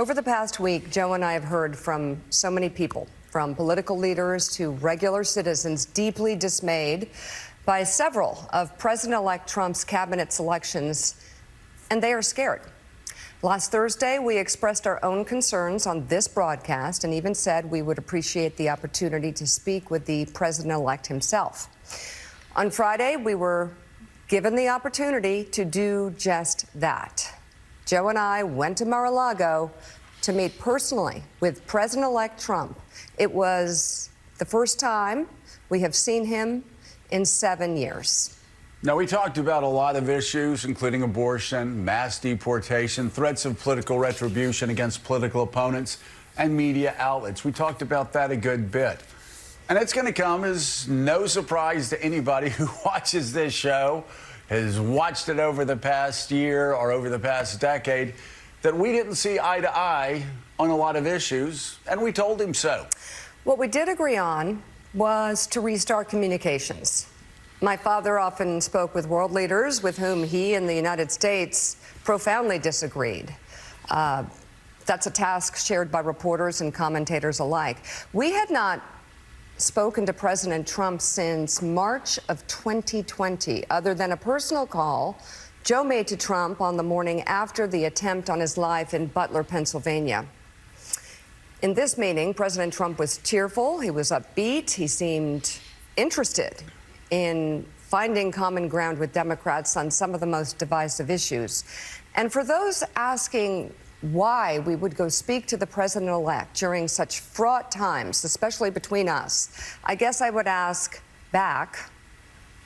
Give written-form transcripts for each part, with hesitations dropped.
Over the past week, Joe and I have heard from so many people, from political leaders to regular citizens, deeply dismayed by several of President-elect Trump's cabinet selections, and they are scared. Last Thursday, we expressed our own concerns on this broadcast and even said we would appreciate the opportunity to speak with the president-elect himself. On Friday, we were given the opportunity to do just that. Joe and I went to Mar-a-Lago to meet personally with President-elect Trump. It was the first time we have seen him in 7 years. Now, we talked about a lot of issues, including abortion, mass deportation, threats of political retribution against political opponents, and media outlets. We talked about that a good bit. And it's going to come as no surprise to anybody who watches this show, has watched it over the past year or over the past decade, that we didn't see eye to eye on a lot of issues, and we told him so. What we did agree on was to restart communications. My father often spoke with world leaders with whom he and the United States profoundly disagreed. That's a task shared by reporters and commentators alike. We had not spoken to President Trump since March of 2020, other than a personal call Joe made to Trump on the morning after the attempt on his life in Butler, Pennsylvania. In this meeting, President Trump was cheerful, he was upbeat, he seemed interested in finding common ground with Democrats on some of the most divisive issues. And for those asking why we would go speak to the president-elect during such fraught times, especially between us, I guess I would ask back,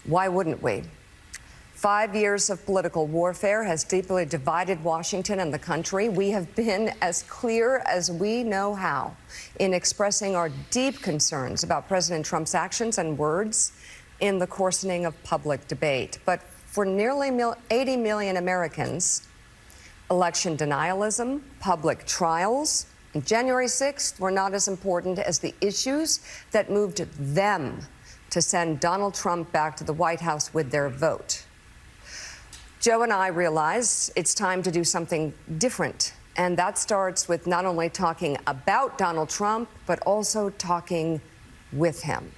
why wouldn't we? 5 years of political warfare has deeply divided Washington and the country. We have been as clear as we know how in expressing our deep concerns about President Trump's actions and words in the coarsening of public debate. But for nearly 80 million Americans, election denialism, public trials, and January 6th were not as important as the issues that moved them to send Donald Trump back to the White House with their vote. Joe and I realize it's time to do something different, and that starts with not only talking about Donald Trump, but also talking with him.